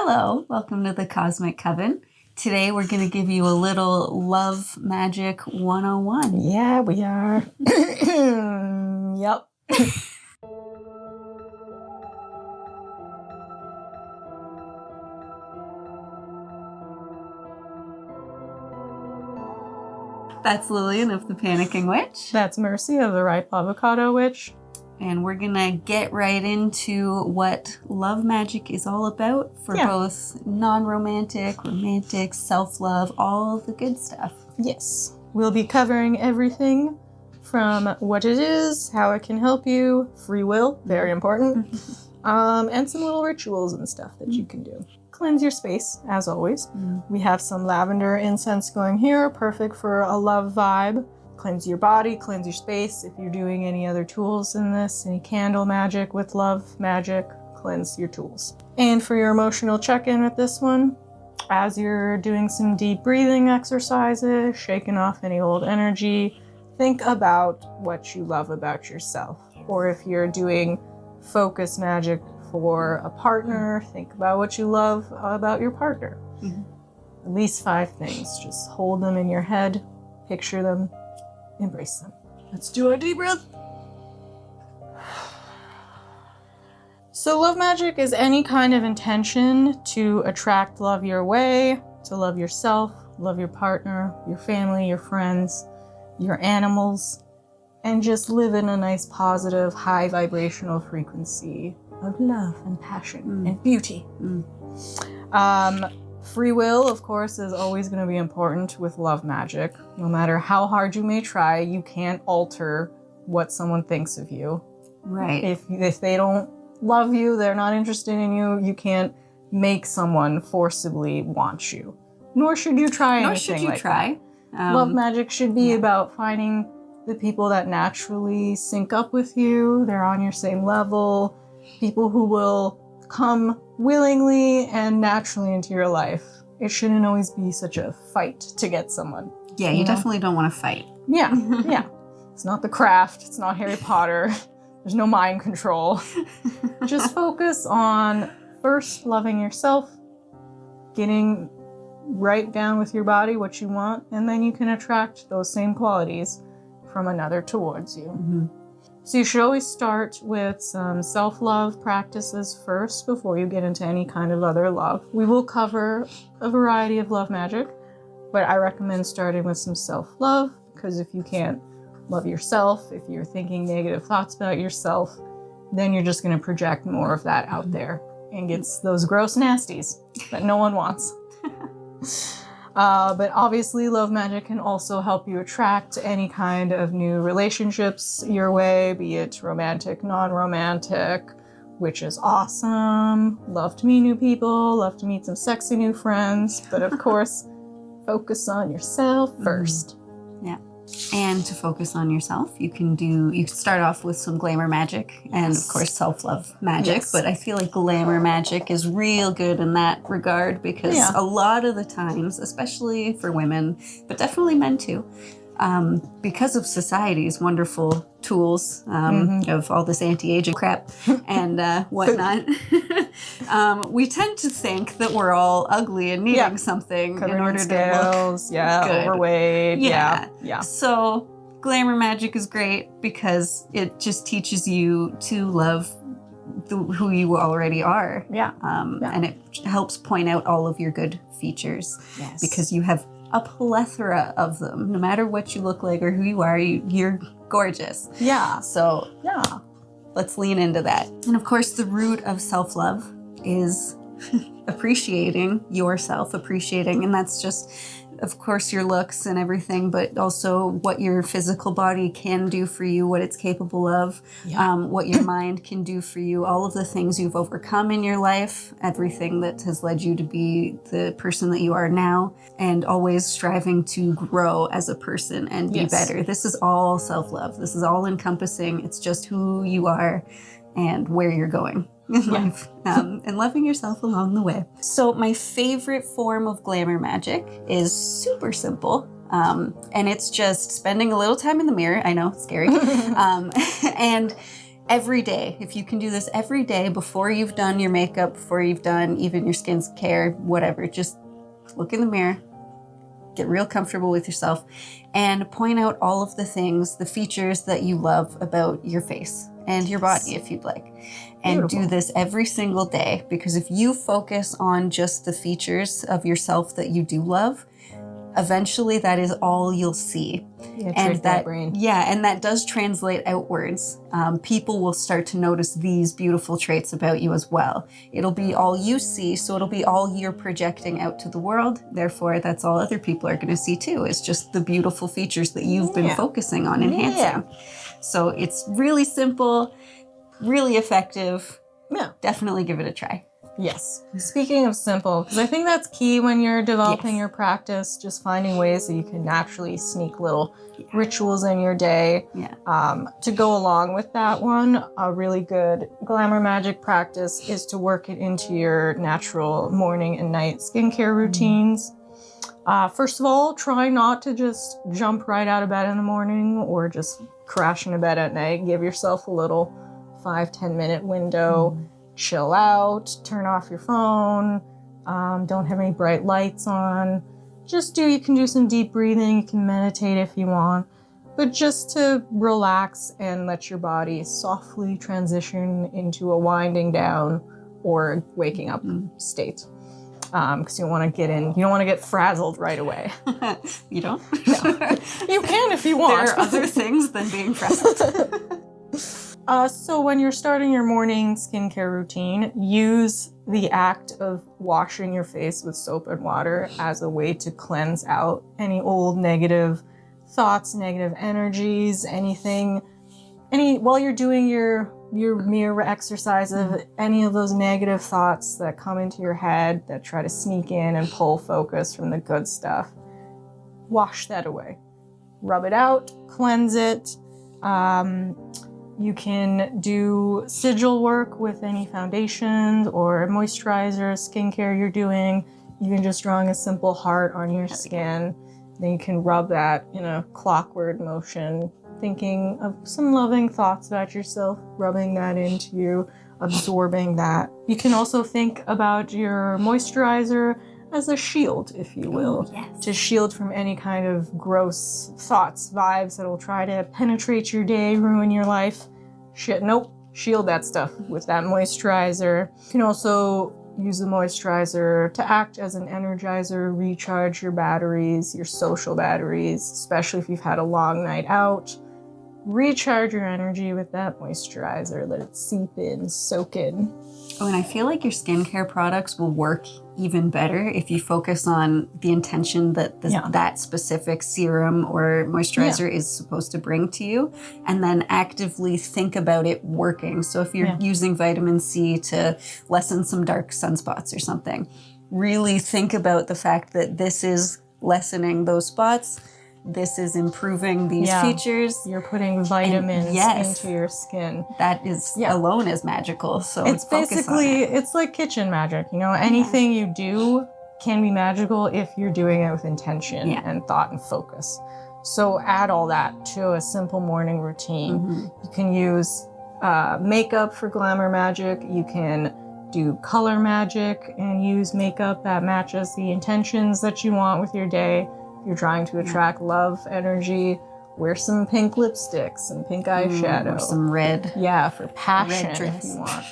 Hello, welcome to the Cosmic Coven. Today we're going to give you a little Love Magic 101. Yeah, we are. Yep. That's Lillian of the Panicking Witch. That's Mercy of the Ripe Avocado Witch. And we're going to get right into what love magic is all about for both non-romantic, romantic, self-love, all the good stuff. Yes. We'll be covering everything from what it is, how it can help you, free will, very important, and some little rituals and stuff that you can do. Cleanse your space, as always. We have some lavender incense going here, perfect for a love vibe. Cleanse your body, cleanse your space. If you're doing any other tools in this, any candle magic with love magic, cleanse your tools. And for your emotional check-in with this one, as you're doing some deep breathing exercises, shaking off any old energy, think about what you love about yourself. Or if you're doing focus magic for a partner, think about what you love about your partner. At least 5 things. Just hold them in your head, picture them, embrace them. Let's do a deep breath. So love magic is any kind of intention to attract love your way, to love yourself, love your partner, your family, your friends, your animals, and just live in a nice, positive, high vibrational frequency of love and passion and beauty. Free will, of course, is always going to be important with love magic. No matter how hard you may try, you can't alter what someone thinks of you. Right. If they don't love you, they're not interested in you, you can't make someone forcibly want you. Nor should you try anything like that. Nor should you try. Love magic should be about finding the people that naturally sync up with you, they're on your same level, people who will come willingly and naturally into your life. It shouldn't always be such a fight to get someone. Yeah, you definitely don't want to fight. Yeah, yeah. It's not The Craft, it's not Harry Potter, there's no mind control. Just focus on first loving yourself, getting right down with your body what you want, and then you can attract those same qualities from another towards you. So you should always start with some self-love practices first before you get into any kind of other love. We will cover a variety of love magic, but I recommend starting with some self-love, because if you can't love yourself, if you're thinking negative thoughts about yourself, then you're just going to project more of that out there and get those gross nasties that no one wants. But obviously love magic can also help you attract any kind of new relationships your way, be it romantic, non-romantic, which is awesome. Love to meet new people, love to meet some sexy new friends, but of course, focus on yourself first. Yeah. And to focus on yourself, you can start off with some glamour magic and of course self-love magic, but I feel like glamour magic is real good in that regard because a lot of the times, especially for women, but definitely men too, because of society's wonderful tools of all this anti-aging crap and whatnot, we tend to think that we're all ugly and needing something in order to look good. Overweight. Yeah. So glamour magic is great because it just teaches you to love who you already are. And it helps point out all of your good features because you have a plethora of them. No matter what you look like or who you are, you're gorgeous. So let's lean into that. And of course, the root of self-love is appreciating yourself, and that's just, of course, your looks and everything, but also what your physical body can do for you, what it's capable of, what your mind can do for you, all of the things you've overcome in your life, everything that has led you to be the person that you are now, and always striving to grow as a person and be better. This is all self-love. This is all encompassing. It's just who you are and where you're going in life, and loving yourself along the way. So my favorite form of glamour magic is super simple, and it's just spending a little time in the mirror. I know, scary, and every day. If you can do this every day before you've done your makeup, before you've done even your skincare, whatever, just look in the mirror, get real comfortable with yourself, and point out all of the things, the features that you love about your face and your body if you'd like. And do this every single day, because if you focus on just the features of yourself that you do love, eventually that is all you'll see. And that does translate outwards. People will start to notice these beautiful traits about you as well. It'll be all you see, so it'll be all you're projecting out to the world. Therefore, that's all other people are going to see too. It's just the beautiful features that you've been focusing on enhancing. So it's really simple, really effective. Yeah. Definitely give it a try. Yes. Speaking of simple, because I think that's key when you're developing your practice, just finding ways that you can naturally sneak little rituals in your day. To go along with that one, a really good Glamour Magick practice is to work it into your natural morning and night skincare routines. First of all, try not to just jump right out of bed in the morning or just crash into bed at night. Give yourself a little 5-10 minute window. Chill out, turn off your phone, don't have any bright lights on. You can do some deep breathing, you can meditate if you want, but just to relax and let your body softly transition into a winding down or waking up state. Because you don't want to get frazzled right away. You don't? No. You can if you want. There are other things than being frazzled. So when you're starting your morning skincare routine, use the act of washing your face with soap and water as a way to cleanse out any old negative thoughts, negative energies, while you're doing your mirror exercise of any of those negative thoughts that come into your head that try to sneak in and pull focus from the good stuff. Wash that away. Rub it out, cleanse it. You can do sigil work with any foundations or moisturizer, skincare you're doing. Even just drawing a simple heart on your skin. Then you can rub that in a clockwork motion, thinking of some loving thoughts about yourself, rubbing that into you, absorbing that. You can also think about your moisturizer as a shield, if you will, to shield from any kind of gross thoughts, vibes that will try to penetrate your day, ruin your life. Shield that stuff with that moisturizer. You can also use the moisturizer to act as an energizer, recharge your batteries, your social batteries, especially if you've had a long night out. Recharge your energy with that moisturizer. Let it seep in, soak in. Oh, and I feel like your skincare products will work even better if you focus on the intention that that specific serum or moisturizer is supposed to bring to you, and then actively think about it working. So if you're using vitamin C to lessen some dark sunspots or something, really think about the fact that this is lessening those spots. This is improving these features. You're putting vitamins into your skin. That is alone is magical. So it's basically, it's like kitchen magic. Anything you do can be magical if you're doing it with intention and thought and focus. So add all that to a simple morning routine. You can use makeup for Glamour Magick. You can do color magic and use makeup that matches the intentions that you want with your day. If you're trying to attract love, energy, wear some pink lipstick, some pink eyeshadow. Or some red. Yeah, for passion if you want.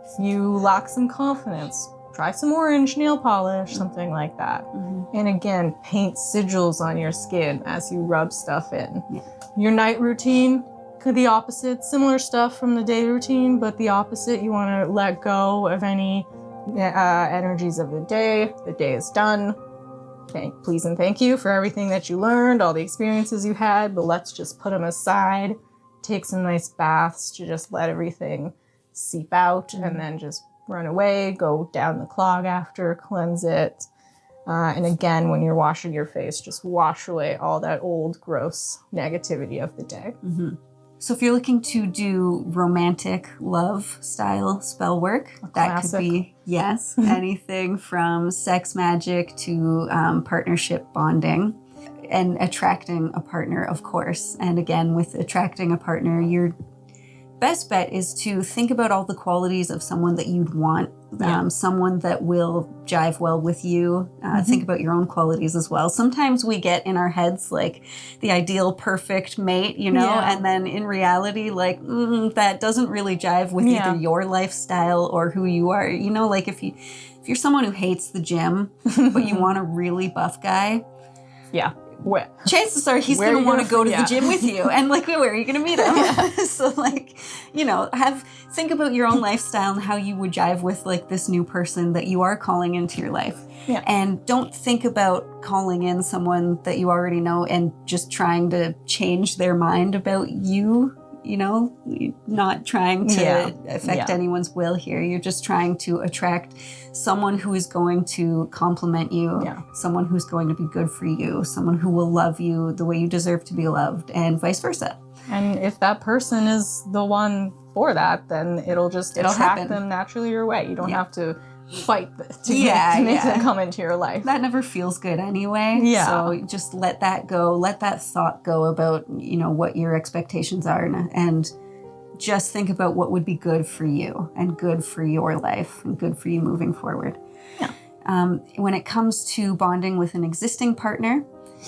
If you lack some confidence, try some orange nail polish, something like that. And again, paint sigils on your skin as you rub stuff in. Your night routine could be opposite. Similar stuff from the day routine, but the opposite. You want to let go of any energies of the day. The day is done. Please and thank you for everything that you learned, all the experiences you had, but let's just put them aside, take some nice baths to just let everything seep out, and then just run away, go down the clog after, cleanse it. And again, when you're washing your face, just wash away all that old, gross negativity of the day. So if you're looking to do romantic love style spell work, that could be, anything from sex magic to partnership bonding and attracting a partner, of course. And again, with attracting a partner, you're best bet is to think about all the qualities of someone that you'd want, someone that will jive well with you. Think about your own qualities as well. Sometimes we get in our heads like the ideal perfect mate, you know, and then in reality, like that doesn't really jive with either your lifestyle or who you are. You know, like if you're someone who hates the gym, but you want a really buff guy. Yeah. Chances are he's going to want to go to the gym with you. And like, where are you going to meet him? So like, you know, think about your own lifestyle and how you would jive with like this new person that you are calling into your life. Yeah. And don't think about calling in someone that you already know and just trying to change their mind about you. You know, not trying to affect anyone's will here. You're just trying to attract someone who is going to compliment you, someone who's going to be good for you, someone who will love you the way you deserve to be loved, and vice versa. And if that person is the one for that, then it'll attract them naturally your way. You don't have to fight to make them come into your life. That never feels good anyway. Yeah. So just let that go. Let that thought go about, you know, what your expectations are, and just think about what would be good for you and good for your life and good for you moving forward. Yeah. When it comes to bonding with an existing partner,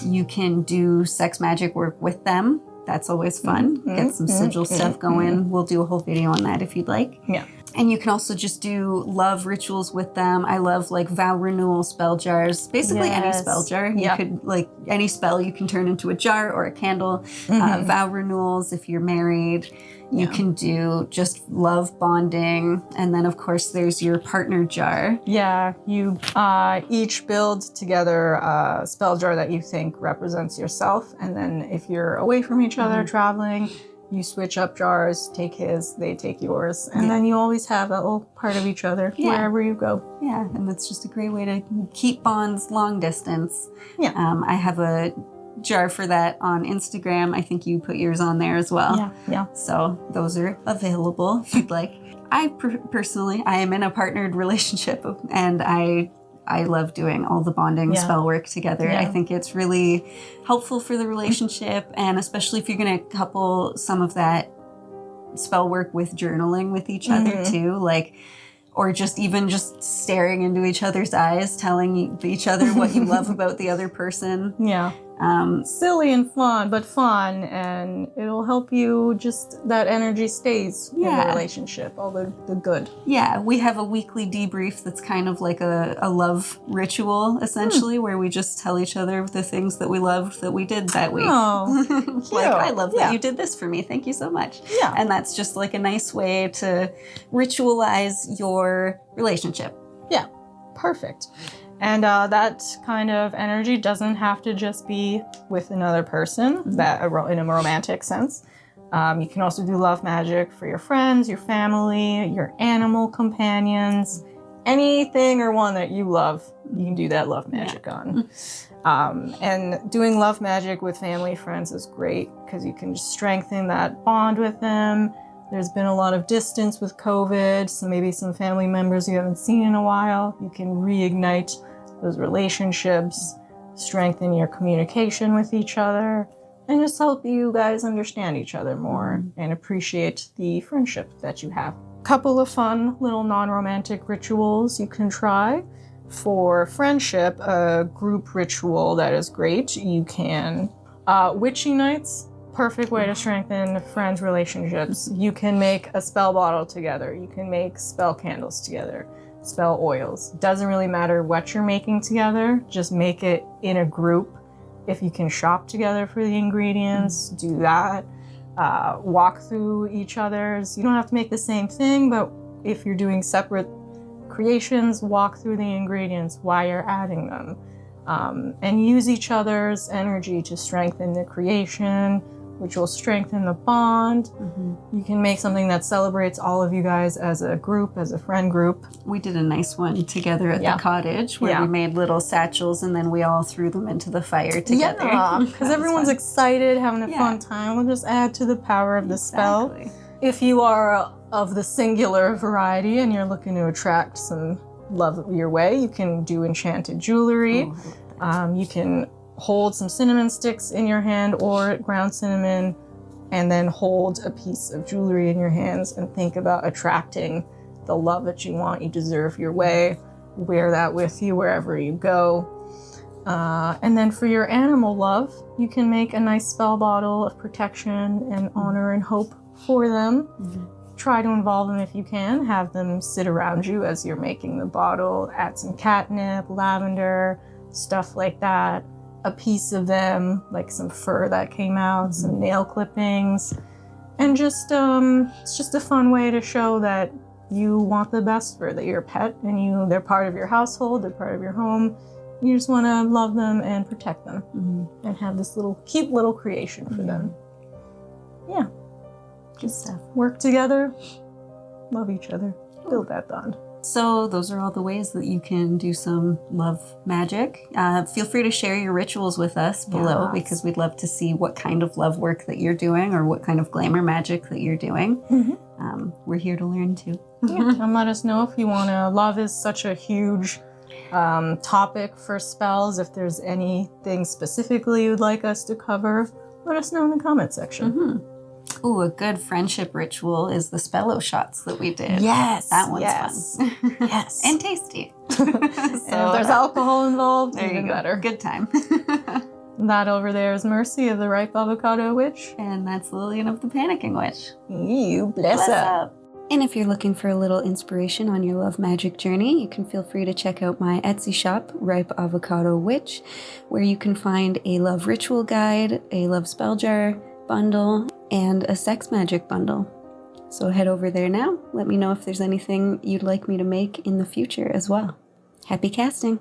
you can do sex magic work with them. That's always fun. Get some sigil stuff going. We'll do a whole video on that if you'd like. Yeah. And you can also just do love rituals with them. I love like vow renewal spell jars. Basically any spell jar. You could like any spell you can turn into a jar or a candle. Vow renewals if you're married. You can do just love bonding. And then of course there's your partner jar. Yeah, you each build together a spell jar that you think represents yourself. And then if you're away from each other traveling, you switch up jars, take his, they take yours. And then you always have that little part of each other wherever you go. Yeah, and that's just a great way to keep bonds long distance. Yeah. I have a jar for that on Instagram. I think you put yours on there as well. Yeah, yeah. So those are available if you'd like. I personally am in a partnered relationship, and I love doing all the bonding spell work together. I think it's really helpful for the relationship, and especially if you're going to couple some of that spell work with journaling with each other too, like, or just staring into each other's eyes, telling each other what you love about the other person. Yeah. Silly and fun, but fun, and it'll help you just that energy stays in the relationship, all the good. Yeah, we have a weekly debrief that's kind of like a love ritual, essentially, where we just tell each other the things that we loved that we did that week. Oh, like, I love that you did this for me. Thank you so much. Yeah. And that's just like a nice way to ritualize your relationship. Yeah, perfect. And that kind of energy doesn't have to just be with another person, that in a romantic sense. You can also do love magic for your friends, your family, your animal companions, anything or one that you love, you can do that love magic on. And doing love magic with family, friends is great because you can just strengthen that bond with them. There's been a lot of distance with COVID, so maybe some family members you haven't seen in a while. You can reignite those relationships, strengthen your communication with each other, and just help you guys understand each other more and appreciate the friendship that you have. Couple of fun little non-romantic rituals you can try. For friendship, a group ritual that is great. You can witchy nights. Perfect way to strengthen friends' relationships. You can make a spell bottle together. You can make spell candles together, spell oils. Doesn't really matter what you're making together. Just make it in a group. If you can shop together for the ingredients, do that. Walk through each other's. You don't have to make the same thing, but if you're doing separate creations, walk through the ingredients while you're adding them. And use each other's energy to strengthen the creation, which will strengthen the bond. You can make something that celebrates all of you guys as a group, as a friend group. We did a nice one together at the cottage where we made little satchels and then we all threw them into the fire together. Yeah, because everyone's excited, having a fun time. We'll just add to the power of the spell. If you are of the singular variety and you're looking to attract some love your way, you can do enchanted jewelry. You can hold some cinnamon sticks in your hand or ground cinnamon and then hold a piece of jewelry in your hands and think about attracting the love that you want. You deserve your way. Wear that with you wherever you go. And then for your animal love, you can make a nice spell bottle of protection and honor and hope for them. Try to involve them if you can. Have them sit around you as you're making the bottle. Add some catnip, lavender, stuff like that. A piece of them, like some fur that came out, some nail clippings. And just it's just a fun way to show that you want the best for your pet, and they're part of your household, they're part of your home. You just want to love them and protect them, and have this cute little creation for them. Yeah. Just work together, love each other, build that bond. So those are all the ways that you can do some love magic. Feel free to share your rituals with us below, because we'd love to see what kind of love work that you're doing, or what kind of glamour magic that you're doing. We're here to learn too. And let us know if you want to. Love is such a huge topic for spells. If there's anything specifically you'd like us to cover, let us know in the comment section. Ooh, a good friendship ritual is the spello shots that we did. Yes. That one's fun. Yes. And tasty. So and if there's alcohol involved, there even you go. better. Good time. That over there is Mercy of the Ripe Avocado Witch. And that's Lillian of the Panicking Witch. You bless up. And if you're looking for a little inspiration on your love magic journey, you can feel free to check out my Etsy shop, Ripe Avocado Witch, where you can find a love ritual guide, a love spell jar bundle, and a sex magic bundle. So head over there now. Let me know if there's anything you'd like me to make in the future as well. Happy casting!